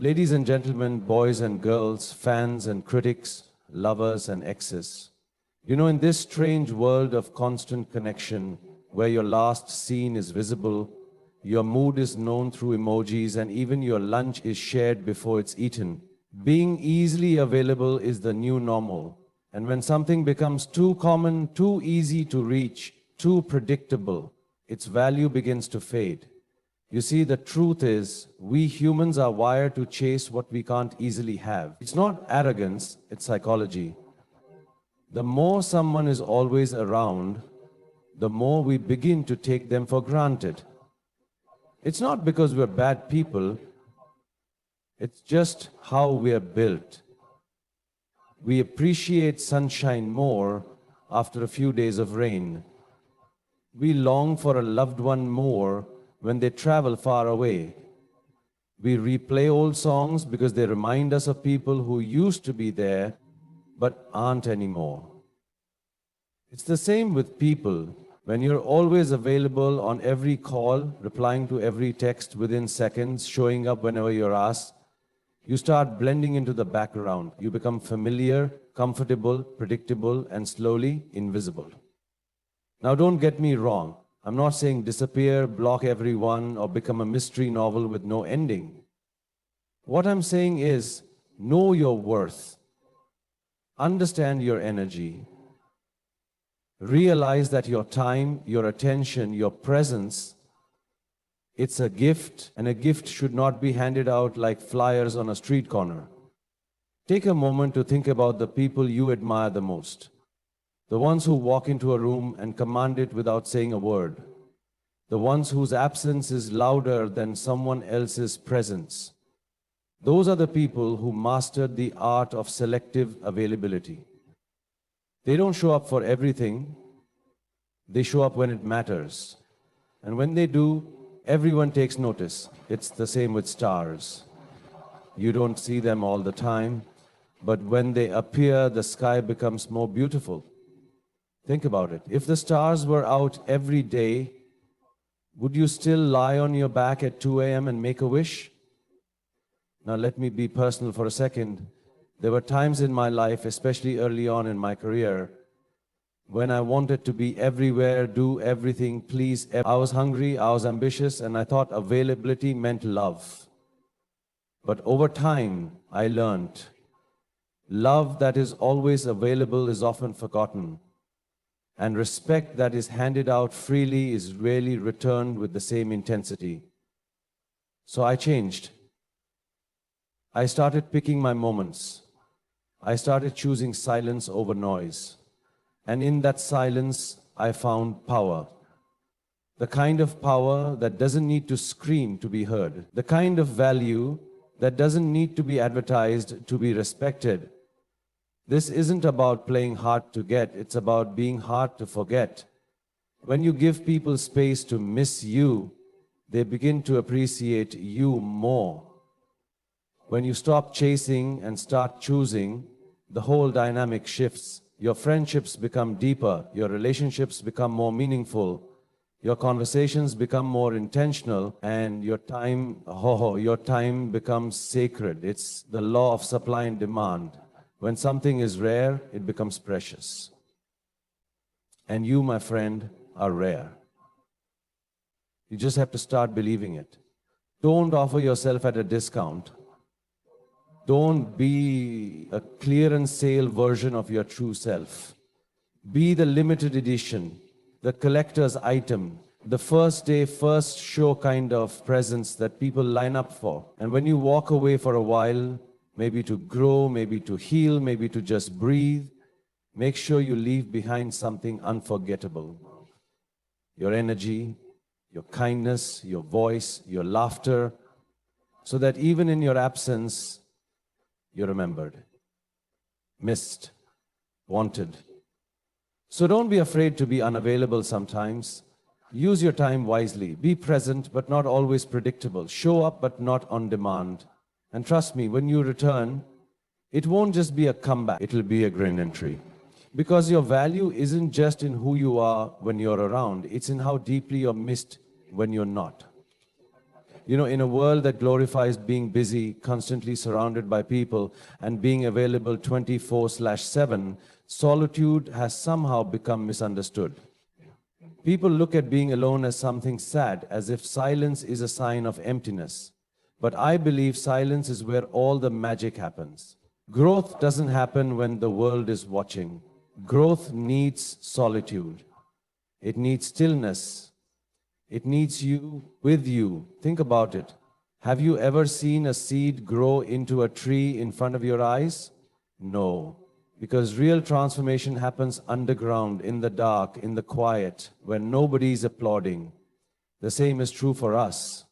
Ladies and gentlemen, boys and girls, fans and critics, lovers and exes. In this strange world of constant connection, where your last scene is visible, your mood is known through emojis, and even your lunch is shared before it's eaten, being easily available is the new normal. And when something becomes too common, too easy to reach, too predictable, its value begins to fade. You see, the truth is, we humans are wired to chase what we can't easily have. It's not arrogance, it's psychology. The more someone is always around, the more we begin to take them for granted. It's not because we're bad people, it's just how we're built. We appreciate sunshine more after a few days of rain. We long for a loved one more when they travel far away. We replay old songs because they remind us of people who used to be there but aren't anymore. It's the same with people. When you're always available on every call, replying to every text within seconds, showing up whenever you're asked, you start blending into the background. You become familiar, comfortable, predictable, and slowly invisible. Now, don't get me wrong. I'm not saying disappear, block everyone, or become a mystery novel with no ending. What I'm saying is, know your worth. Understand your energy. Realize that your time, your attention, your presence, it's a gift, and a gift should not be handed out like flyers on a street corner. Take a moment to think about the people you admire the most. The ones who walk into a room and command it without saying a word. The ones whose absence is louder than someone else's presence. Those are the people who mastered the art of selective availability. They don't show up for everything. They show up when it matters. And when they do, everyone takes notice. It's the same with stars. You don't see them all the time, but when they appear, the sky becomes more beautiful. Think about it. If the stars were out every day, would you still lie on your back at 2 a.m. and make a wish? Now let me be personal for a second. There were times in my life, especially early on in my career, when I wanted to be everywhere, do everything, please. I was hungry, I was ambitious, and I thought availability meant love. But over time, I learned, love that is always available is often forgotten. And respect that is handed out freely is rarely returned with the same intensity. So I changed. I started picking my moments. I started choosing silence over noise. And in that silence, I found power. The kind of power that doesn't need to scream to be heard. The kind of value that doesn't need to be advertised to be respected. This isn't about playing hard to get, it's about being hard to forget. When you give people space to miss you, they begin to appreciate you more. When you stop chasing and start choosing, the whole dynamic shifts. Your friendships become deeper, your relationships become more meaningful, your conversations become more intentional, and your time becomes sacred. It's the law of supply and demand. When something is rare, it becomes precious. And you, my friend, are rare. You just have to start believing it. Don't offer yourself at a discount. Don't be a clearance sale version of your true self. Be the limited edition, the collector's item, the first day, first show kind of presence that people line up for. And when you walk away for a while, maybe to grow, maybe to heal, maybe to just breathe, make sure you leave behind something unforgettable. Your energy, your kindness, your voice, your laughter, so that even in your absence, you're remembered, missed, wanted. So don't be afraid to be unavailable sometimes. Use your time wisely. Be present, but not always predictable. Show up, but not on demand. And trust me, when you return, it won't just be a comeback, it'll be a grand entry. Because your value isn't just in who you are when you're around, it's in how deeply you're missed when you're not. In a world that glorifies being busy, constantly surrounded by people, and being available 24/7, solitude has somehow become misunderstood. People look at being alone as something sad, as if silence is a sign of emptiness. But I believe silence is where all the magic happens. Growth doesn't happen when the world is watching. Growth needs solitude. It needs stillness. It needs you with you. Think about it. Have you ever seen a seed grow into a tree in front of your eyes? No. Because real transformation happens underground, in the dark, in the quiet, where nobody's applauding. The same is true for us.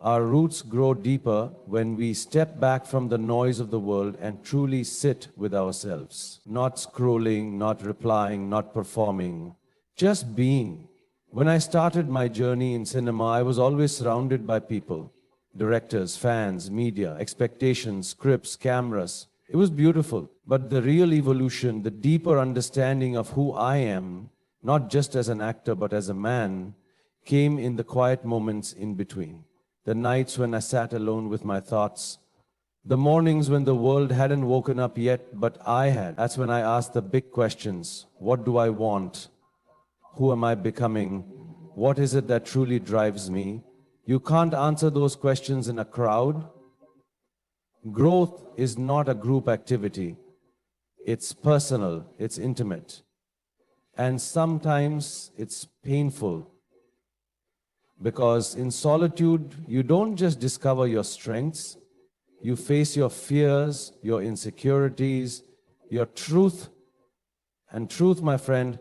Our roots grow deeper when we step back from the noise of the world and truly sit with ourselves. Not scrolling, not replying, not performing, just being. When I started my journey in cinema, I was always surrounded by people. Directors, fans, media, expectations, scripts, cameras. It was beautiful. But the real evolution, the deeper understanding of who I am, not just as an actor but as a man, came in the quiet moments in between. The nights when I sat alone with my thoughts. The mornings when the world hadn't woken up yet, but I had. That's when I asked the big questions. What do I want? Who am I becoming? What is it that truly drives me? You can't answer those questions in a crowd. Growth is not a group activity. It's personal, it's intimate. And sometimes it's painful. Because in solitude, you don't just discover your strengths, you face your fears, your insecurities, your truth. And truth, my friend,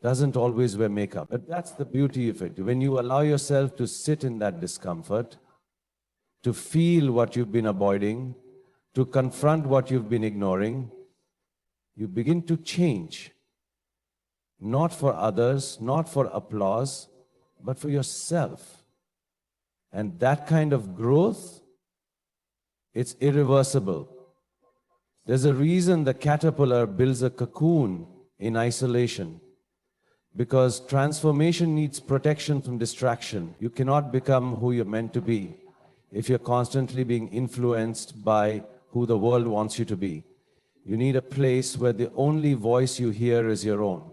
doesn't always wear makeup. But that's the beauty of it. When you allow yourself to sit in that discomfort, to feel what you've been avoiding, to confront what you've been ignoring, you begin to change. Not for others, not for applause, but for yourself. And that kind of growth, it's irreversible. There's a reason the caterpillar builds a cocoon in isolation. Because transformation needs protection from distraction. You cannot become who you're meant to be if you're constantly being influenced by who the world wants you to be. You need a place where the only voice you hear is your own.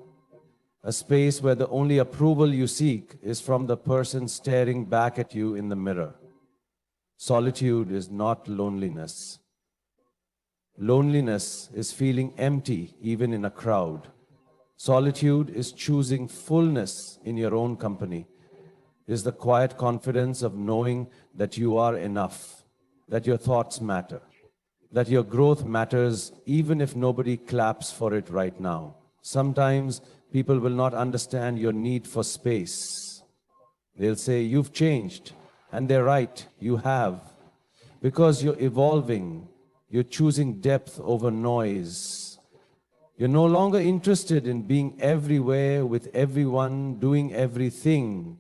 A space where the only approval you seek is from the person staring back at you in the mirror. Solitude is not loneliness. Loneliness is feeling empty even in a crowd. Solitude is choosing fullness in your own company. It is the quiet confidence of knowing that you are enough, that your thoughts matter, that your growth matters even if nobody claps for it right now. Sometimes people will not understand your need for space. They'll say, you've changed. And they're right, you have. Because you're evolving, you're choosing depth over noise. You're no longer interested in being everywhere with everyone, doing everything.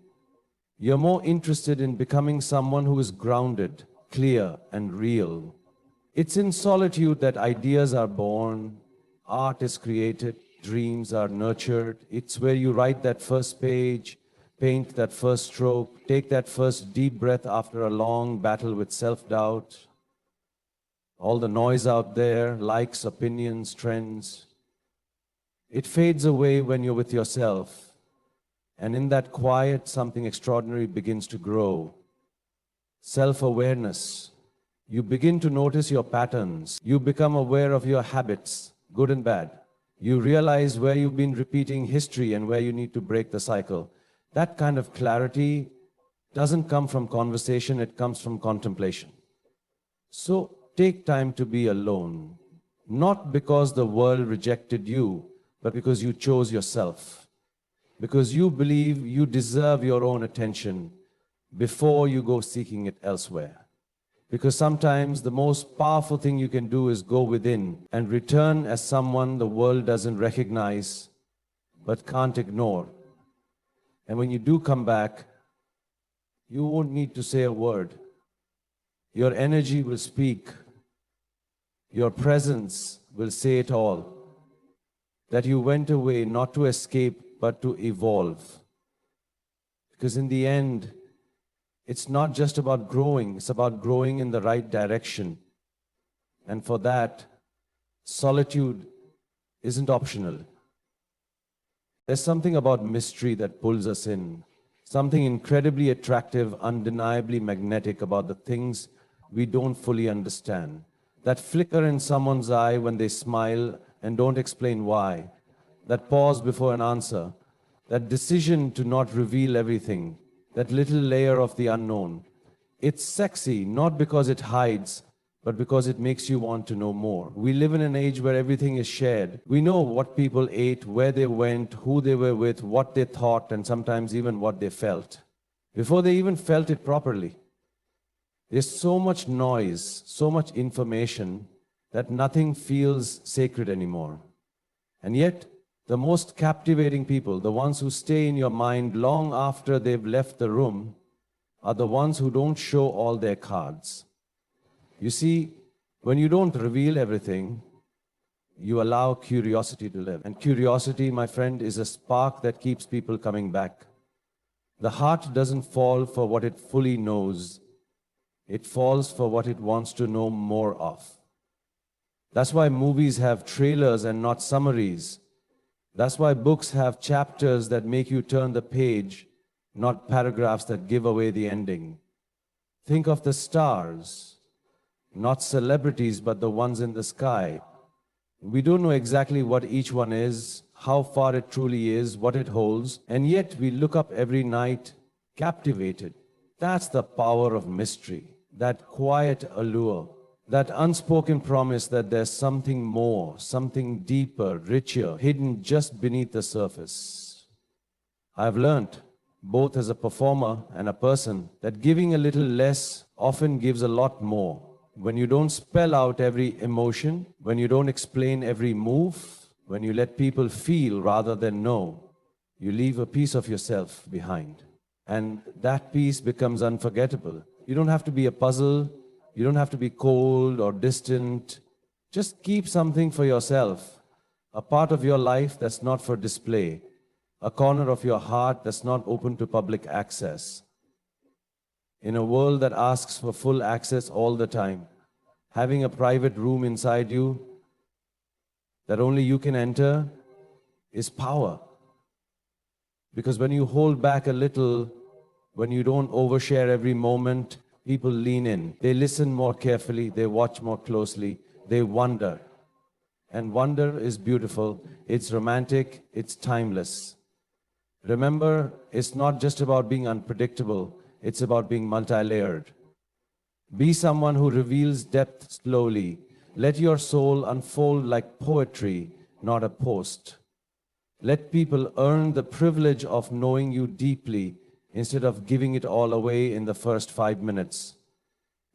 You're more interested in becoming someone who is grounded, clear, and real. It's in solitude that ideas are born, art is created, dreams are nurtured. It's where you write that first page, paint that first stroke, take that first deep breath after a long battle with self-doubt. All the noise out there, likes, opinions, trends. It fades away when you're with yourself. And in that quiet, something extraordinary begins to grow. Self-awareness. You begin to notice your patterns. You become aware of your habits, good and bad. You realize where you've been repeating history and where you need to break the cycle. That kind of clarity doesn't come from conversation, it comes from contemplation. So take time to be alone, not because the world rejected you, but because you chose yourself. Because you believe you deserve your own attention before you go seeking it elsewhere. Because sometimes the most powerful thing you can do is go within and return as someone the world doesn't recognize but can't ignore. And when you do come back, you won't need to say a word. Your energy will speak. Your presence will say it all. That you went away not to escape but to evolve. Because in the end, It's not just about growing, it's about growing in the right direction. And for that, solitude isn't optional. There's something about mystery that pulls us in, something incredibly attractive, undeniably magnetic about the things we don't fully understand. That flicker in someone's eye when they smile and don't explain why, that pause before an answer, that decision to not reveal everything, that little layer of the unknown. It's sexy, not because it hides, but because it makes you want to know more. We live in an age where everything is shared. We know what people ate, where they went, who they were with, what they thought, and sometimes even what they felt, before they even felt it properly. There's so much noise, so much information, that nothing feels sacred anymore. And yet, the most captivating people, the ones who stay in your mind long after they've left the room, are the ones who don't show all their cards. You see, when you don't reveal everything, you allow curiosity to live. And curiosity, my friend, is a spark that keeps people coming back. The heart doesn't fall for what it fully knows. It falls for what it wants to know more of. That's why movies have trailers and not summaries. That's why books have chapters that make you turn the page, not paragraphs that give away the ending. Think of the stars. Not celebrities, but the ones in the sky. We don't know exactly what each one is, how far it truly is, what it holds, and yet we look up every night, captivated. That's the power of mystery, that quiet allure, that unspoken promise that there's something more, something deeper, richer, hidden just beneath the surface. I've learned, both as a performer and a person, that giving a little less often gives a lot more. When you don't spell out every emotion, when you don't explain every move, when you let people feel rather than know, you leave a piece of yourself behind. And that piece becomes unforgettable. You don't have to be a puzzle. You don't have to be cold or distant. Just keep something for yourself, a part of your life that's not for display, a corner of your heart that's not open to public access. In a world that asks for full access all the time, having a private room inside you that only you can enter is power. Because when you hold back a little, when you don't overshare every moment, people lean in. They listen more carefully, they watch more closely, they wonder. And wonder is beautiful, it's romantic, it's timeless. Remember, it's not just about being unpredictable, it's about being multi-layered. Be someone who reveals depth slowly. Let your soul unfold like poetry, not a post. Let people earn the privilege of knowing you deeply instead of giving it all away in the first 5 minutes.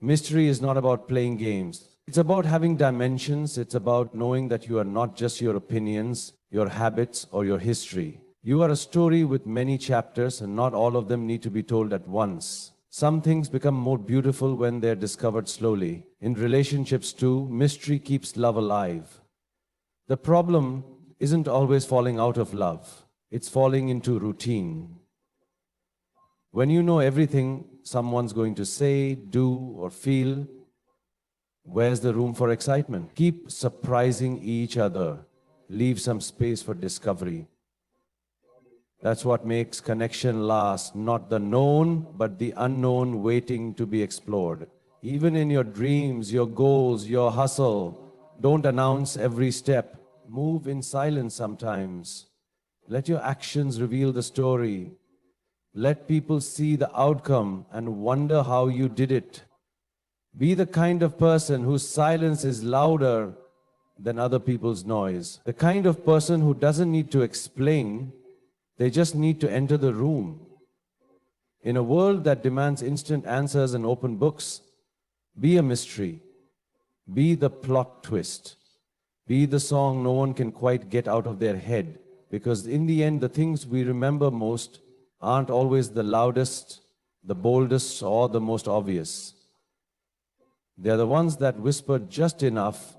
Mystery is not about playing games. It's about having dimensions. It's about knowing that you are not just your opinions, your habits, or your history. You are a story with many chapters, and not all of them need to be told at once. Some things become more beautiful when they're discovered slowly. In relationships too, mystery keeps love alive. The problem isn't always falling out of love. It's falling into routine. When you know everything someone's going to say, do, or feel, where's the room for excitement? Keep surprising each other. Leave some space for discovery. That's what makes connection last, not the known, but the unknown waiting to be explored. Even in your dreams, your goals, your hustle, don't announce every step. Move in silence sometimes. Let your actions reveal the story. Let people see the outcome and wonder how you did it. Be the kind of person whose silence is louder than other people's noise. The kind of person who doesn't need to explain, they just need to enter the room. In a world that demands instant answers and open books, be a mystery. Be the plot twist. Be the song no one can quite get out of their head. Because in the end, the things we remember most aren't always the loudest, the boldest, or the most obvious. They're the ones that whisper just enough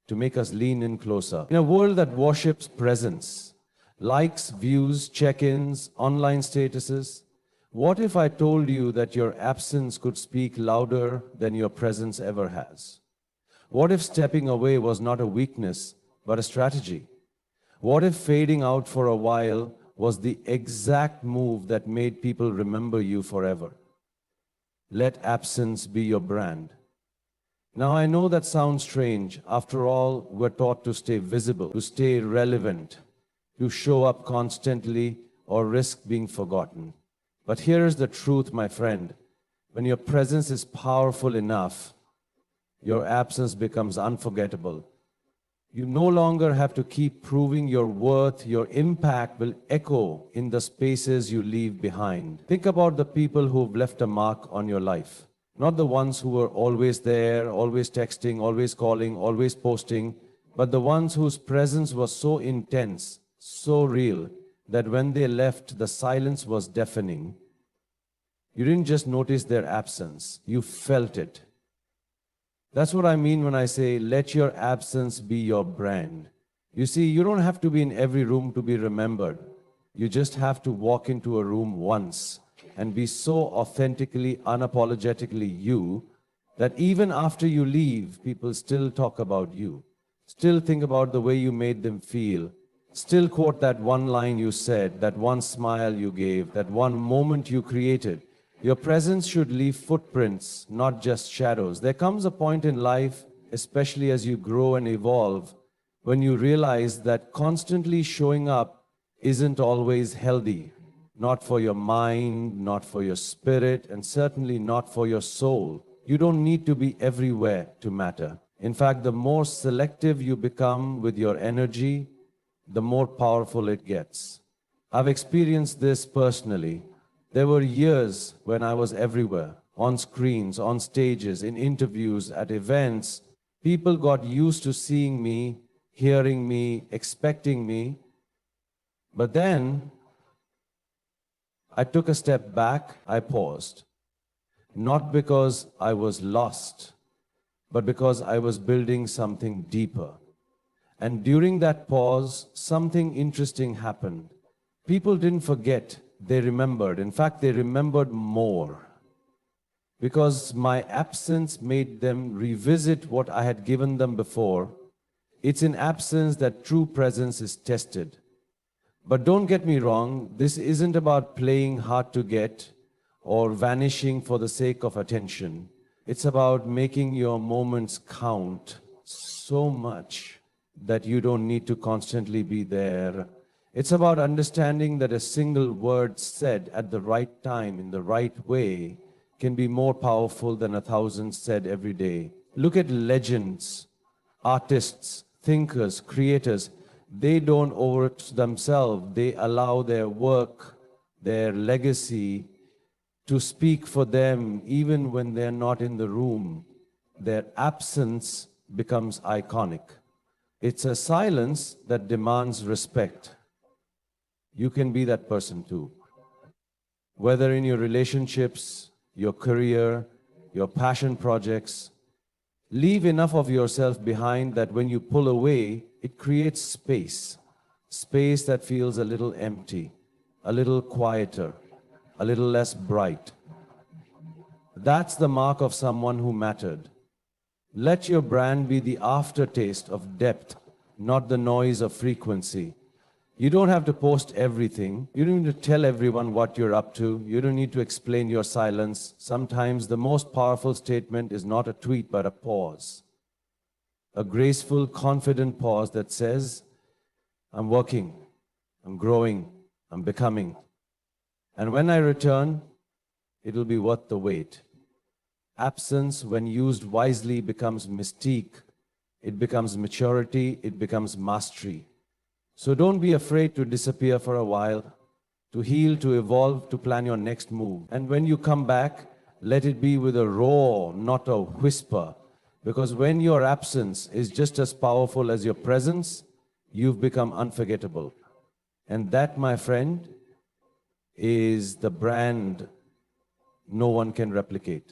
to make us lean in closer. In a world that worships presence, likes, views, check-ins, online statuses, What if I told you that your absence could speak louder than your presence ever has? What if stepping away was not a weakness, but a strategy? What if fading out for a while was the exact move that made people remember you forever? Let absence be your brand. Now, I know that sounds strange. After all, we're taught to stay visible, to stay relevant, to show up constantly or risk being forgotten. But here's the truth, my friend. When your presence is powerful enough, your absence becomes unforgettable. You no longer have to keep proving your worth. Your impact will echo in the spaces you leave behind. Think about the people who've left a mark on your life. Not the ones who were always there, always texting, always calling, always posting, but the ones whose presence was so intense, so real, that when they left, the silence was deafening. You didn't just notice their absence, you felt it. That's what I mean when I say, let your absence be your brand. You see, you don't have to be in every room to be remembered. You just have to walk into a room once and be so authentically, unapologetically you, that even after you leave, people still talk about you, still think about the way you made them feel, still quote that one line you said, that one smile you gave, that one moment you created. Your presence should leave footprints, not just shadows. There comes a point in life, especially as you grow and evolve, when you realize that constantly showing up isn't always healthy. Not for your mind, not for your spirit, and certainly not for your soul. You don't need to be everywhere to matter. In fact, the more selective you become with your energy, the more powerful it gets. I've experienced this personally. There were years when I was everywhere, on screens, on stages, in interviews, at events. People got used to seeing me, hearing me, expecting me. But then I took a step back, I paused. Not because I was lost, but because I was building something deeper. And during that pause, something interesting happened. People didn't forget, they remembered. In fact, they remembered more. Because my absence made them revisit what I had given them before. It's in absence that true presence is tested. But don't get me wrong, this isn't about playing hard to get or vanishing for the sake of attention. It's about making your moments count so much that you don't need to constantly be there. It's about understanding that a single word said at the right time, in the right way, can be more powerful than 1,000 said every day. Look at legends, artists, thinkers, creators. They don't overwork themselves. They allow their work, their legacy to speak for them even when they're not in the room. Their absence becomes iconic. It's a silence that demands respect. You can be that person too. Whether in your relationships, your career, your passion projects, leave enough of yourself behind that when you pull away, it creates space. Space that feels a little empty, a little quieter, a little less bright. That's the mark of someone who mattered. Let your brand be the aftertaste of depth, not the noise of frequency. You don't have to post everything. You don't need to tell everyone what you're up to. You don't need to explain your silence. Sometimes the most powerful statement is not a tweet, but a pause. A graceful, confident pause that says, I'm working, I'm growing, I'm becoming. And when I return, it'll be worth the wait. Absence, when used wisely, becomes mystique. It becomes maturity. It becomes mastery. So don't be afraid to disappear for a while, to heal, to evolve, to plan your next move. And when you come back, let it be with a roar, not a whisper. Because when your absence is just as powerful as your presence, you've become unforgettable. And that, my friend, is the brand no one can replicate.